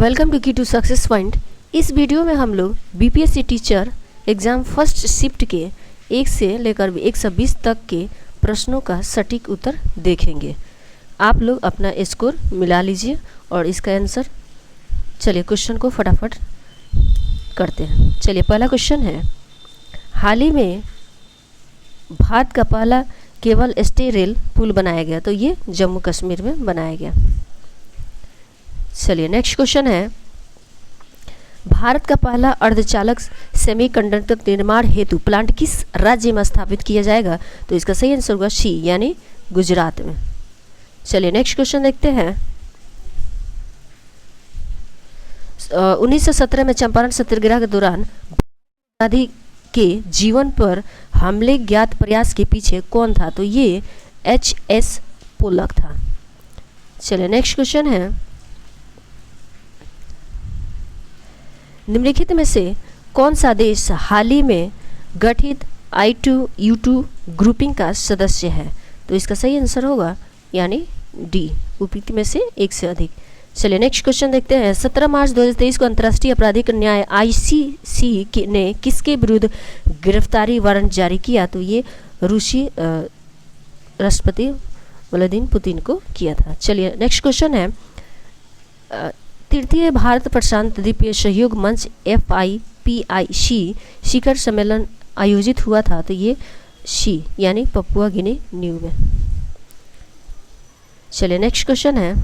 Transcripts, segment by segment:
Welcome to की to success point. इस video में हम लोग BPSC teacher exam first shift के 1 से लेकर 120 तक के प्रश्नों का सटीक उत्तर देखेंगे। आप लोग अपना स्कोर मिला लीजिए और इसका आंसर, चलिए क्वेश्चन को फटाफट करते हैं। चलिए पहला क्वेश्चन है, हाल ही में भारत का पहला केबल स्टे रेल पुल बनाया गया, तो ये जम्मू कश्मीर में बनाया गया। चलिए नेक्स्ट क्वेश्चन है, भारत का पहला अर्धचालक सेमीकंडक्टर निर्माण हेतु प्लांट किस राज्य में स्थापित किया जाएगा, तो इसका सही आंसर होगा सी यानी गुजरात में। चलिए नेक्स्ट क्वेश्चन देखते हैं, 1917 में चंपारण सत्याग्रह के दौरान गांधी के जीवन पर हमले ज्ञात प्रयास के पीछे कौन था, तो ये H.S. पोलक था। चलिए नेक्स्ट क्वेश्चन है, निम्नलिखित में से कौन सा देश हाल ही में गठित I2U2 ग्रुपिंग का सदस्य है, तो इसका सही आंसर होगा यानी डी, उपयुक्त में से एक से अधिक। चलिए नेक्स्ट क्वेश्चन देखते हैं, 17 मार्च 2023 को अंतर्राष्ट्रीय आपराधिक न्याय ICC ने किसके विरुद्ध गिरफ्तारी वारंट जारी किया, तो ये रूसी राष्ट्रपति व्लादिमीर पुतिन को किया था। चलिए नेक्स्ट क्वेश्चन है, तृतीय भारत प्रशांत द्वीपीय सहयोग मंच FIPIC शिखर सम्मेलन आयोजित हुआ था, तो ये सी यानी पपुआ गिनी न्यू में। चलिए नेक्स्ट क्वेश्चन है,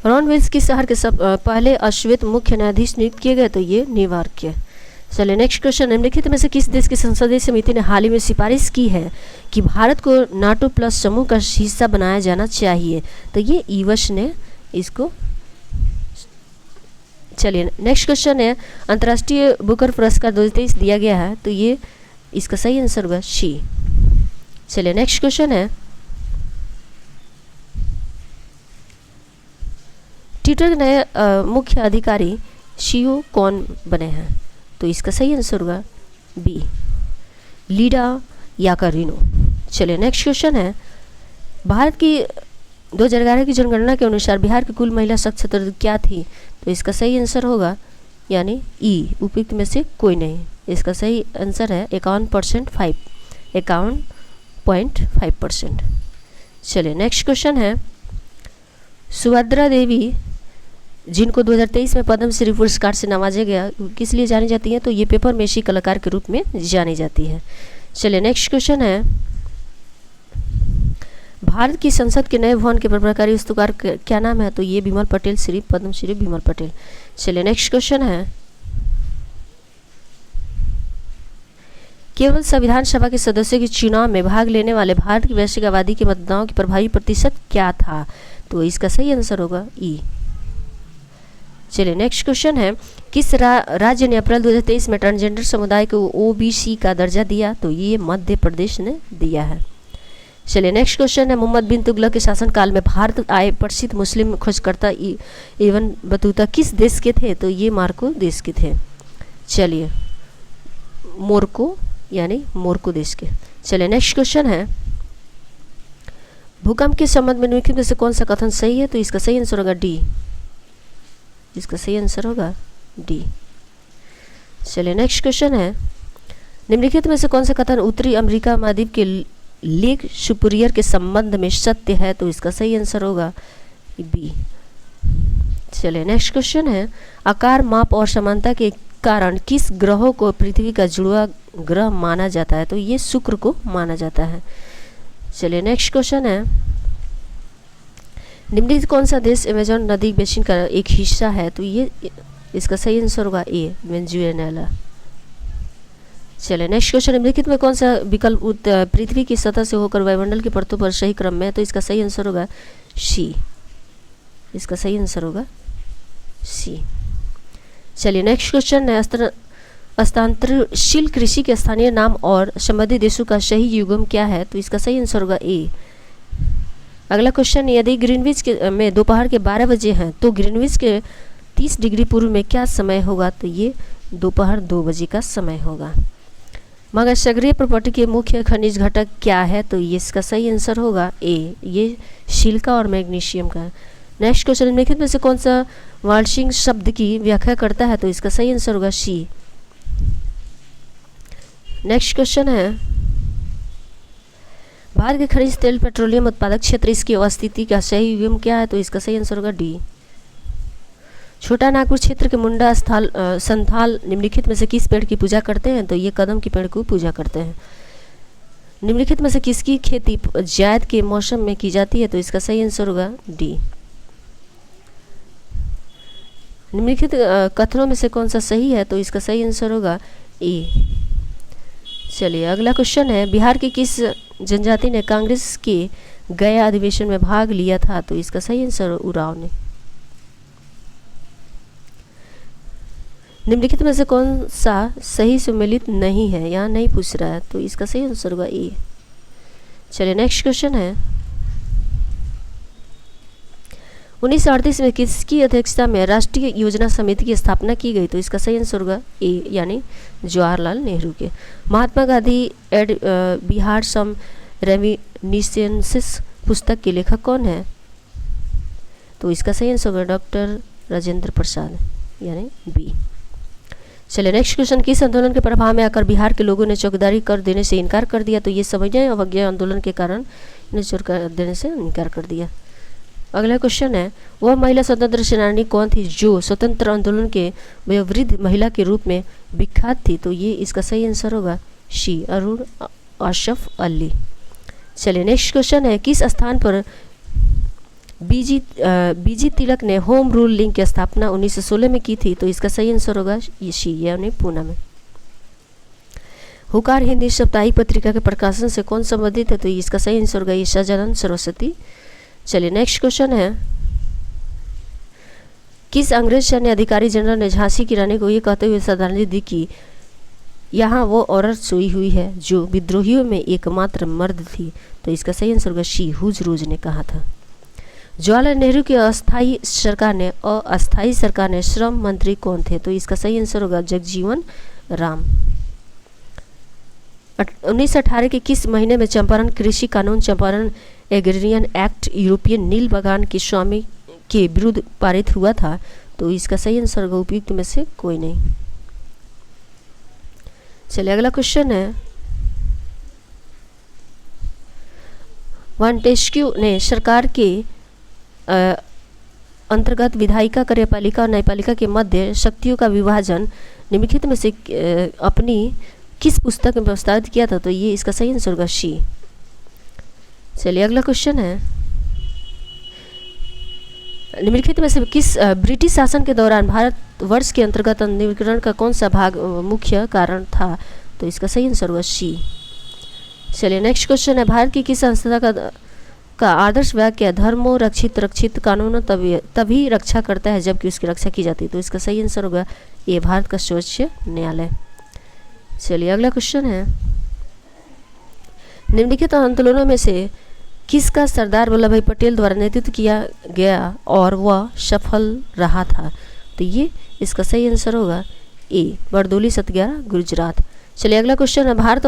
रॉनवेल्स किस शहर के पहले अश्वेत मुख्य न्यायाधीश नियुक्त किए गए, तो ये न्यूयॉर्क के। चलिए नेक्स्ट क्वेश्चन, निम्नलिखित में से किस देश की संसदीय समिति ने हाल ही में सिफारिश की है कि भारत को NATO प्लस समूह का हिस्सा बनाया जाना चाहिए, तो ये यूएस ने इसको। चलिए नेक्स्ट क्वेश्चन है, अंतर्राष्ट्रीय बुकर पुरस्कार 2023 दिया गया है, तो ये इसका सही आंसर होगा सी। चलिए नेक्स्ट क्वेश्चन है, ट्विटर के नए मुख्य अधिकारी CEO कौन बने हैं, तो इसका सही आंसर होगा बी, लीडा याकारिनो। चलिए नेक्स्ट क्वेश्चन है, भारत की 2011 की जनगणना के अनुसार बिहार की कुल महिला साक्षरता दर क्या थी, तो इसका सही आंसर होगा यानी ई, उपयुक्त में से कोई नहीं। इसका सही आंसर है 51.5%। चलिए नेक्स्ट क्वेश्चन है, सुभद्रा देवी जिनको 2023 में पद्मश्री पुरस्कार से नवाजा गया, किस लिए जानी जाती हैं, तो ये पेपर मेशी कलाकार के रूप में जानी जाती है। चलिए नेक्स्ट क्वेश्चन है, भारत की संसद के नए भवन के प्रभारी वास्तुकार क्या नाम है, तो ये बिमल पटेल, श्री पद्मश्री बिमल पटेल। चलिए नेक्स्ट क्वेश्चन है, केवल संविधान सभा के सदस्यों के चुनाव में भाग लेने वाले भारत की वैश्विक आबादी के मतदाताओं की प्रभावी प्रतिशत क्या था, तो इसका सही आंसर होगा ई। चलिए नेक्स्ट क्वेश्चन है, किस राज्य ने अप्रैल 2023 में ट्रांसजेंडर समुदाय को OBC का दर्जा दिया, तो ये मध्य प्रदेश ने दिया है। चलिए नेक्स्ट क्वेश्चन है, मोहम्मद बिन तुगलक के शासनकाल में भारत आए प्रसिद्ध मुस्लिम खोजकर्ता इब्न बतूता किस देश के थे, तो ये मार्को देश के थे। चलिए मोरक्को यानी मोरक्को देश के। चलिए नेक्स्ट क्वेश्चन है, भूकंप के संबंध में निम्नलिखित में से कौन सा कथन सही है, तो इसका सही आंसर होगा डी, इसका सही आंसर होगा डी। चलिए नेक्स्ट क्वेश्चन है, निम्नलिखित में से कौन सा कथन उत्तरी अमेरिका महाद्वीप के लेक सुपीरियर के संबंध में सत्य है, तो इसका सही आंसर होगा बी। चलिए नेक्स्ट क्वेश्चन है, आकार, माप और समानता के कारण किस ग्रहों को पृथ्वी का जुड़वा ग्रह माना जाता है, तो ये शुक्र को माना जाता है। चलिए नेक्स्ट क्वेश्चन है, निम्नलिखित कौन सा देश अमेजन नदी बेसिन का एक हिस्सा है, तो ये इसका सही आंसर होगा ए, वेनेजुएला। चलिए नेक्स्ट क्वेश्चन, निम्नलिखित में कौन सा विकल्प पृथ्वी की सतह से होकर वायुमंडल की परतों पर सही क्रम में है, तो इसका सही आंसर होगा सी, इसका सही आंसर होगा सी। चलिए नेक्स्ट क्वेश्चन है, हस्तांतरशील कृषि के स्थानीय नाम और संबंधित देशों का सही युग्म क्या है, तो इसका सही आंसर होगा ए। अगला क्वेश्चन, यदि ग्रीनविच के में दोपहर के 12 बजे हैं, तो ग्रीनविच के 30 डिग्री पूर्व में क्या समय होगा, तो ये दोपहर 2 बजे का समय होगा। मगर सक्रिय प्रॉपर्टी के मुख्य खनिज घटक क्या है, तो ये इसका सही आंसर होगा ए, ये सिलिका और मैग्नीशियम का। नेक्स्ट क्वेश्चन, निम्नलिखित में से कौन सा वार्शिंग शब्द की व्याख्या करता है? तो इसका सही आंसर होगा शी। नेक्स्ट क्वेश्चन है, भारत के खनिज तेल पेट्रोलियम उत्पादक क्षेत्र इसकी अवस्थिति का सही विम क्या है? तो इसका सही आंसर होगा डी। छोटा नागपुर क्षेत्र के मुंडा संथाल निम्नलिखित में से किस पेड़ की पूजा करते हैं? तो ये कदम के पेड़ को पूजा करते हैं। निम्नलिखित में से किसकी खेती जायद के मौसम में की जाती है? तो इसका सही आंसर होगा डी। निम्नलिखित कथनों में से कौन सा सही है? तो इसका सही आंसर होगा ए। चलिए अगला क्वेश्चन है, बिहार की किस जनजाति ने कांग्रेस के गया अधिवेशन में भाग लिया था? तो इसका सही आंसर उरांव ने। निम्नलिखित में से कौन सा सही सम्मिलित नहीं है? यहाँ नहीं पूछ रहा है, तो इसका सही आंसर होगा ए। चलिए नेक्स्ट क्वेश्चन है, 1938 में किसकी अध्यक्षता में राष्ट्रीय योजना समिति की स्थापना की गई? तो इसका सही आंसर होगा ए, यानी जवाहरलाल नेहरू के। महात्मा गांधी एड बिहार सम रेमिनिसेंसेस पुस्तक के लेखक कौन है? तो इसका सही आंसर होगा डॉक्टर राजेंद्र प्रसाद, यानी बी। चलिए नेक्स्ट क्वेश्चन, किस आंदोलन के प्रभाव में आकर बिहार के लोगों ने चौकीदारी कर देने से इनकार कर दिया? तो ये सविनय अवज्ञा आंदोलन के कारण इन्हें चौकीदारी कर देने से इनकार कर दिया। अगला क्वेश्चन है, वह महिला स्वतंत्र सेनानी कौन थी जो स्वतंत्र आंदोलन के वयोवृद्ध महिला के रूप में विख्यात थी? तो ये इसका सही आंसर होगा शी, अरुण अशरफ अली। चलिए नेक्स्ट क्वेश्चन है, किस स्थान पर बीजी तिलक ने होम रूल लीग की स्थापना 1916 में की थी? तो इसका सही आंसर होगा ये शी, यानी पूना में। हुकार हिंदी साप्ताहिक पत्रिका के प्रकाशन से कौन संबंधित है? तो इसका सही आंसर होगा ये सजानंद सरस्वती। चलिए नेक्स्ट क्वेश्चन है, किस अंग्रेज सैन्य अधिकारी जनरल ने झांसी की रानी को ये कहते हुए श्रद्धांजलि दी कि यहाँ वो औरत सोई हुई है जो विद्रोहियों में एकमात्र मर्द थी? तो इसका सही आंसर होगा शी, हुज रोज ने कहा था। जवाहरलाल नेहरू की अस्थायी सरकार ने श्रम मंत्री कौन थे? तो इसका सही आंसर होगा जगजीवन राम। 1918 के किस महीने में चंपारण कृषि कानून चंपारण एग्रेरियन एक्ट यूरोपियन नील बागान के स्वामी के विरुद्ध पारित हुआ था? तो इसका सही आंसर होगा उपयुक्त में से कोई नहीं। चलिए अगला क्वेश्चन है, मॉन्टेस्क्यू ने सरकार के अंतर्गत विधायिका, कार्यपालिका और न्यायपालिका के मध्य शक्तियों का विभाजन निम्नलिखित में से अपनी किस पुस्तक में प्रस्तावित किया था? तो ये इसका सही आंसर होगा शी। चलिए अगला क्वेश्चन है, निम्नलिखित में से किस ब्रिटिश शासन के दौरान भारतवर्ष के अंतर्गत नवीकरण का कौन सा भाग मुख्य कारण था? तो इसका सही आंसर होगा शी। चलिए नेक्स्ट क्वेश्चन है, भारत की किस संस्था का आदर्श वाक्य धर्मो रक्षित कानून तभी रक्षा करता है जबकि उसकी रक्षा की जाती है? तो इसका सही आंसर होगा ये भारत का सर्वोच्च न्यायालय। चलिए अगला क्वेश्चन है, निम्नलिखित आंदोलनों में से किसका सरदार वल्लभ भाई पटेल द्वारा नेतृत्व किया गया और वह सफल रहा था? तो ये इसका सही आंसर होगा ए, बरदोली सत्याग्रह गुजरात। चलिए अगला क्वेश्चन है, भारत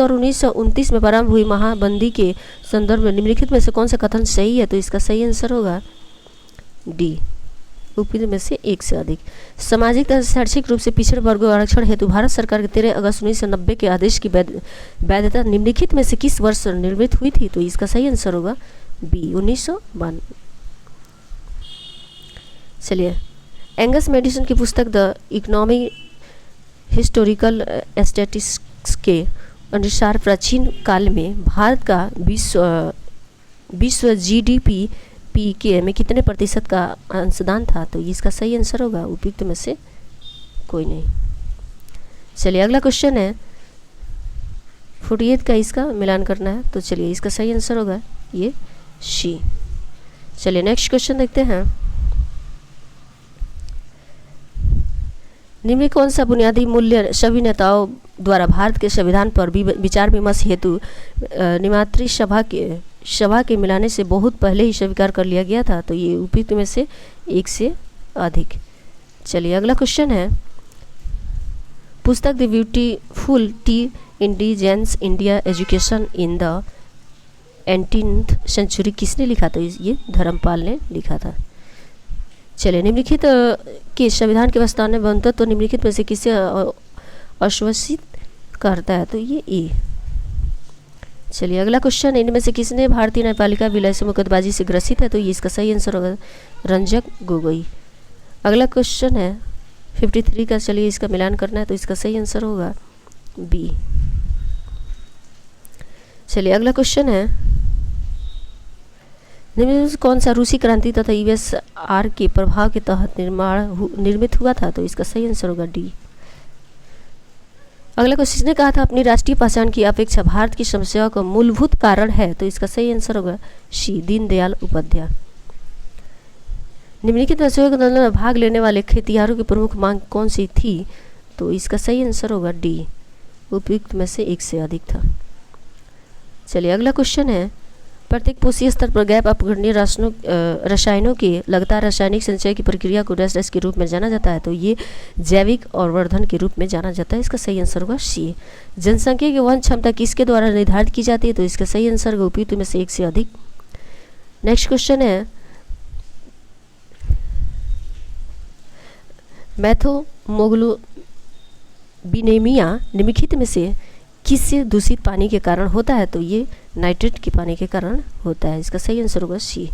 और 1929 में प्रारंभ हुई महाबंदी के संदर्भ में निम्नलिखित में से कौन सा कथन सही है? तो इसका सही आंसर होगा डी, उपयुक्त में से एक से अधिक। सामाजिक तथा शैक्षिक रूप से पिछड़े वर्गों आरक्षण हेतु भारत सरकार के 13 अगस्त 1990 के आदेश की वैधता निम्नलिखित में से किस वर्ष निर्मित हुई थी? तो इसका सही आंसर होगा बी, 1992। चलिए एंगस मेडिसन की पुस्तक द इकोनॉमी हिस्टोरिकल स्टैटिस्टिक्स के अनुसार प्राचीन काल में भारत का विश्व जीडीपी के में कितने प्रतिशत का अंशदान था? तो इसका सही आंसर होगा उपयुक्त में से कोई नहीं। चलिए अगला क्वेश्चन है, 48 का इसका मिलान करना है, तो चलिए इसका सही आंसर होगा ये शी। चलिए नेक्स्ट क्वेश्चन देखते हैं, निम्न कौन सा बुनियादी मूल्य सभी नेताओं द्वारा भारत के संविधान पर विचार विमर्श हेतु निमात्री सभा के मिलाने से बहुत पहले ही स्वीकार कर लिया गया था? तो ये उपयुक्त में से एक से अधिक। चलिए अगला क्वेश्चन है, पुस्तक the beautiful tree indigenous India education in the 18th century किसने लिखा था? ये धर्मपाल ने लिखा था। चलिए, निम्नलिखित के संविधान के प्रस्तावना बनता तो निम्नलिखित में से किसे आश्वासित करता है? तो ये ए। चलिए, अगला क्वेश्चन, इनमें से किसने भारतीय न्यायपालिका विलय से मुकदबाजी से ग्रसित है? तो ये इसका सही आंसर होगा रंजक गोगोई। अगला क्वेश्चन है 53 का, चलिए इसका मिलान करना है, तो इसका सही आंसर होगा बी। चलिए, अगला क्वेश्चन है, निम्न कौन सा रूसी क्रांति तथा यूएसआर के प्रभाव के तहत निर्मित हुआ था? तो इसका सही आंसर होगा डी। अगला क्वेश्चन ने कहा था अपनी राष्ट्रीय पहचान की अपेक्षा भारत की समस्याओं का मूलभूत कारण है? तो इसका सही आंसर होगा सी, दीनदयाल उपाध्याय। निम्नलिखित असहयोग आंदोलन में भाग लेने वाले खेतिहरों की प्रमुख मांग कौन सी थी? तो इसका सही आंसर होगा डी, उपयुक्त में से एक से अधिक था। चलिए, अगला क्वेश्चन है, प्रत्येक पोषीय स्तर पर गैप अपघटनीय रसायनों के लगातार रासायनिक संचय की प्रक्रिया को डैश के रूप में जाना जाता है? तो ये जैविक और वर्धन के रूप में जाना जाता है। इसका सही आंसर होगा सी। जनसंख्या की वहन क्षमता किसके द्वारा निर्धारित की जाती है? तो इसका सही आंसर होगा उपयुक्त में से एक से अधिक। नेक्स्ट क्वेश्चन है, मैथोमोग्लोबिनेमिया निम्नलिखित में से किससे दूषित पानी के कारण होता है? तो ये नाइट्रेट के पानी के कारण होता है। इसका सही आंसर होगा सी।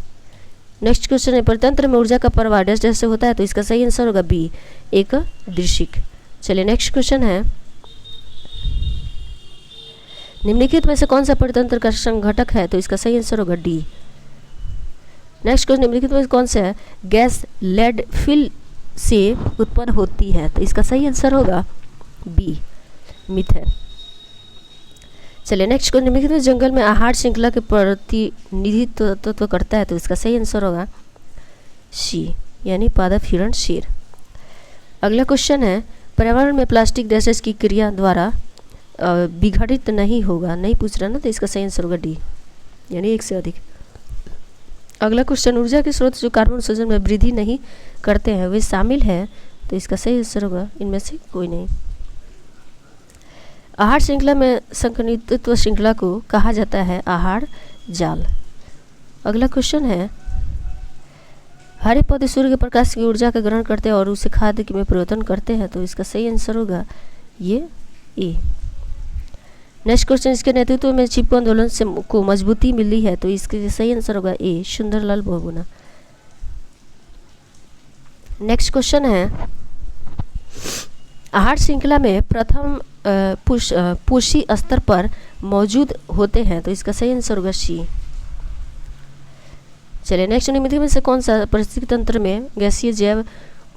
नेक्स्ट क्वेश्चन है, प्रतंत्र में ऊर्जा का प्रवाह डैश डैश से होता है? तो इसका सही आंसर होगा बी, एक दृश्यिक। चलिए, नेक्स्ट क्वेश्चन है, निम्नलिखित में से कौन सा प्रतंत्र का संघटक है? तो इसका सही आंसर होगा डी। नेक्स्ट क्वेश्चन, निम्नलिखित में कौन सा है गैस लेड फिल से उत्पन्न होती है? तो इसका सही आंसर होगा बी, मीथेन। चलिए, नेक्स्ट क्वेश्चन, निम्नलिखित में जंगल में आहार श्रृंखला के प्रतिनिधित्व करता है? तो इसका सही आंसर होगा सी, यानी पादप, हिरण, शेर। अगला क्वेश्चन है, पर्यावरण में प्लास्टिक डैशेस की क्रिया द्वारा विघटित नहीं होगा, नहीं पूछ रहा ना, तो इसका सही आंसर होगा डी, यानी एक से अधिक। अगला क्वेश्चन, ऊर्जा के स्रोत जो कार्बन उत्सर्जन में वृद्धि नहीं करते हैं वे शामिल है? तो इसका सही आंसर होगा इनमें से कोई नहीं। आहार श्रृंखला में संकनित्व श्रृंखला को कहा जाता है आहार जाल। अगला क्वेश्चन है, हरे पौधे सूर्य के प्रकाश की ऊर्जा का ग्रहण करते हैं और उसे खाद्य में परिवर्तन करते हैं? तो इसका सही आंसर होगा ये ए। नेक्स्ट क्वेश्चन, इसके नेतृत्व में चिपको आंदोलन से को मजबूती मिली है? तो इसके सही आंसर होगा ए, सुंदरलाल बहुगुणा। नेक्स्ट क्वेश्चन है, आहार श्रृंखला में प्रथम पोषी स्तर पर मौजूद होते हैं? तो इसका सही आंसर होगा सी। चलिए, नेक्स्ट, निम्नलिखित में से कौन सा पारिस्थितिक तंत्र में गैसीय जैव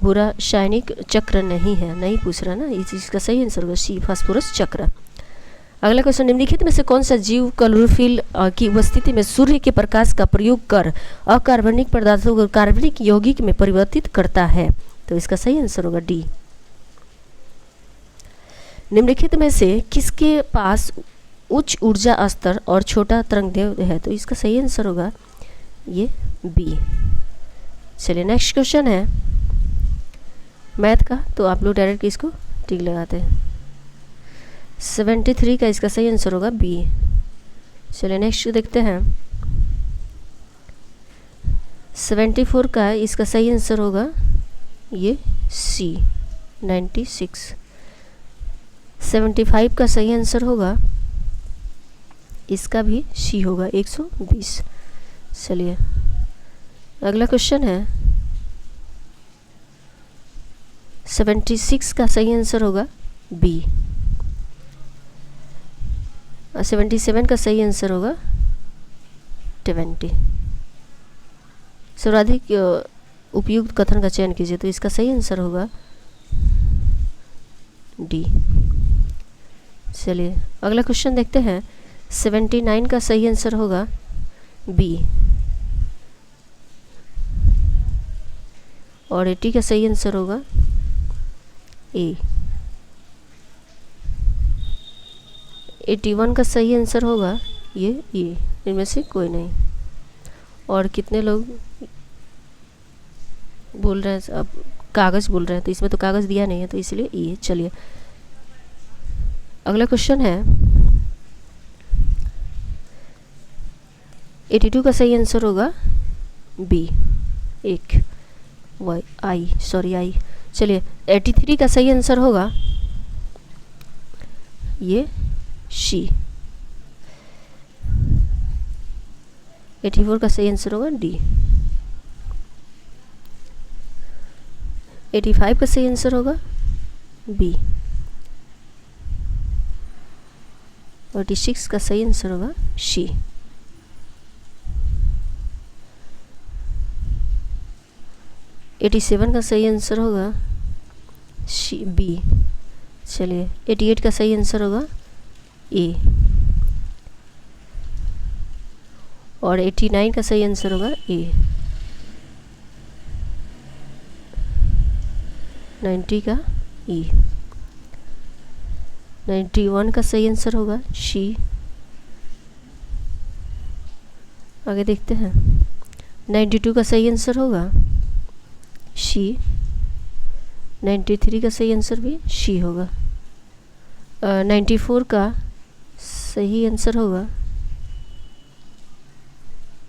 भूरासायनिक चक्र नहीं है? नहीं पूछ रहा ना, इस चीज़ का सही आंसर होगा सी, फास्फोरस चक्र। अगला क्वेश्चन, निम्नलिखित में से कौन सा जीव क्लोरोफिल की उपस्थिति में सूर्य के प्रकाश का प्रयोग कर अकार्बनिक पदार्थों को कार्बनिक यौगिक में परिवर्तित करता है? तो इसका सही आंसर होगा डी। निम्नलिखित में से किसके पास उच्च ऊर्जा स्तर और छोटा तरंगदैर्घ्य है? तो इसका सही आंसर होगा ये बी। चलिए, नेक्स्ट क्वेश्चन है मैथ का, तो आप लोग डायरेक्ट इसको टिक लगाते हैं। 73 का इसका सही आंसर होगा बी। चलिए, नेक्स्ट देखते हैं 74 का इसका सही आंसर होगा ये सी, 96। 75 का सही आंसर होगा इसका भी सी होगा, 120। चलिए, अगला क्वेश्चन है 76 का सही आंसर होगा बी। 77 का सही आंसर होगा 20। सर्वाधिक उपयुक्त कथन का चयन कीजिए? तो इसका सही आंसर होगा डी। चलिए, अगला क्वेश्चन देखते हैं 79 का सही आंसर होगा बी और 80 का सही आंसर होगा ए। 81 का सही आंसर होगा ये ए, इनमें से कोई नहीं। और कितने लोग बोल रहे हैं, अब कागज़ बोल रहे हैं, तो इसमें तो कागज़ दिया नहीं है, तो इसलिए ए। चलिए, अगला क्वेश्चन है 82 का सही आंसर होगा बी, एक वाई आई। चलिए 83 का सही आंसर होगा ये शी। 84 का सही आंसर होगा डी। 85 का सही आंसर होगा बी। 46 का सही आंसर होगा शी। 87 का सही आंसर होगा शी बी। चलिए 88 का सही आंसर होगा ए, और 89 का सही आंसर होगा ए। 90 का ई। 91 का सही आंसर होगा शी। आगे देखते हैं। 92 का सही आंसर होगा शी। 93 का सही आंसर भी शी होगा। 94 का सही आंसर होगा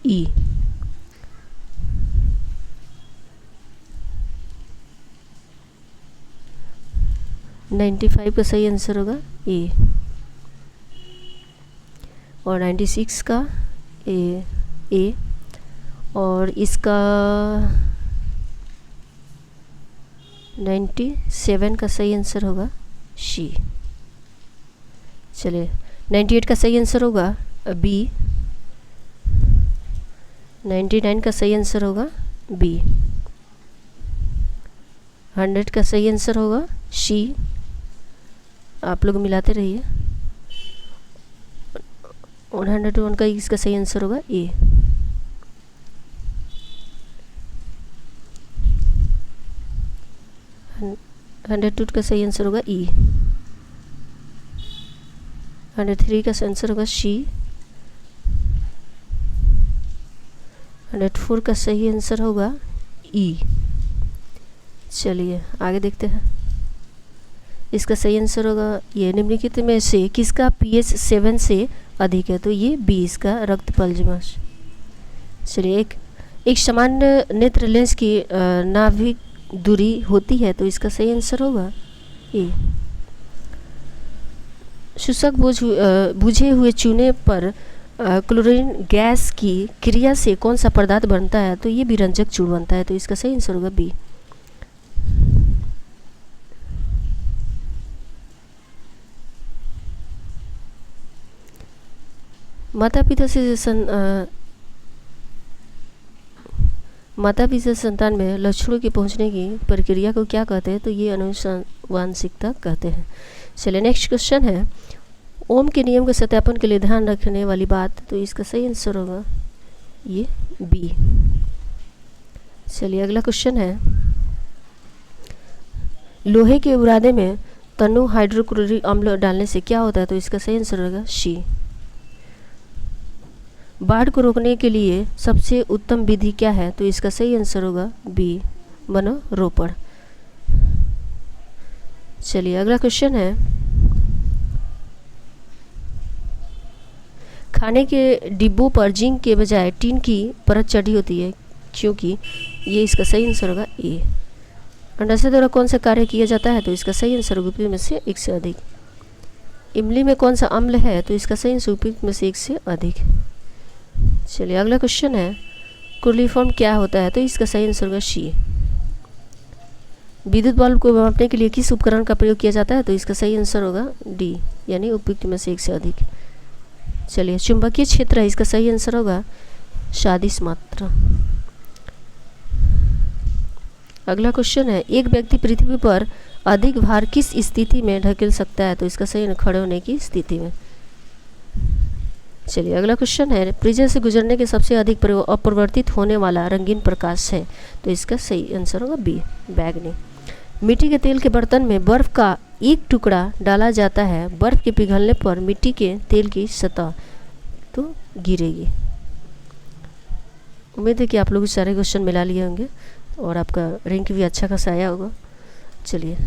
ई। 95 का सही आंसर होगा ए, और 96 का ए, और इसका 97 का सही आंसर होगा शी। चलिए 98 का सही आंसर होगा बी। 99 का सही आंसर होगा बी। 100 का सही आंसर होगा शी। आप लोग मिलाते रहिए। 101 का इसका सही आंसर होगा ए। 102 का सही आंसर होगा ई। 103 का आंसर होगा शी। 104 का सही आंसर होगा ई। चलिए आगे देखते हैं। इसका सही आंसर होगा ये, निम्नलिखित में से किसका pH 7 से अधिक है, तो ये बी, इसका रक्त पल्जमाश। चलिए एक सामान्य नेत्र लेंस की नाभिक दूरी होती है, तो इसका सही आंसर होगा ए। शुष्क बुझे हुए चूने पर क्लोरीन गैस की क्रिया से कौन सा पदार्थ बनता है, तो ये विरंजक चूर्ण बनता है, तो इसका सही आंसर होगा बी। माता पिता से संतान में लक्षणों के पहुंचने की प्रक्रिया को क्या कहते हैं, तो ये अनुवांशिकता कहते हैं। चलिए नेक्स्ट क्वेश्चन है, ओम के नियम के सत्यापन के लिए ध्यान रखने वाली बात, तो इसका सही आंसर होगा ये बी। चलिए अगला क्वेश्चन है, लोहे के बुरादे में तनु हाइड्रोक्लोरिक अम्ल डालने से क्या होता है, तो इसका सही आंसर होगा शी। बाढ़ को रोकने के लिए सबसे उत्तम विधि क्या है, तो इसका सही आंसर होगा बी, वनरोपण। चलिए अगला क्वेश्चन है, खाने के डिब्बों पर जिंक के बजाय टीन की परत चढ़ी होती है, क्योंकि ये इसका सही आंसर होगा ए। अंडाशय द्वारा कौन सा कार्य किया जाता है, तो इसका सही आंसर उपयुक्त में से एक से अधिक। इमली में कौन सा अम्ल है, तो इसका सही आंसर उपयुक्त में से एक से अधिक। चलिए अगला क्वेश्चन है, क्लोरीफॉर्म क्या होता है, तो इसका सही आंसर होगा शी। विद्युत बल्ब को मापने के लिए किस उपकरण का प्रयोग किया जाता है, तो इसका सही आंसर होगा डी, यानी उपयुक्त में से एक से अधिक। चलिए चुंबकीय क्षेत्र है, इसका सही आंसर होगा सदिश मात्रा। अगला क्वेश्चन है, एक व्यक्ति पृथ्वी पर अधिक भार किस स्थिति में ढकेल सकता है, तो इसका सही खड़े होने की स्थिति में। चलिए अगला क्वेश्चन है, प्रिज्म से गुजरने के सबसे अधिक अपरिवर्तित होने वाला रंगीन प्रकाश है, तो इसका सही आंसर होगा बी, बैगनी। मिट्टी के तेल के बर्तन में बर्फ का एक टुकड़ा डाला जाता है, बर्फ के पिघलने पर मिट्टी के तेल की सतह तो गिरेगी। उम्मीद है कि आप लोग सारे क्वेश्चन मिला लिए होंगे और आपका रैंक भी अच्छा खासा आया होगा। चलिए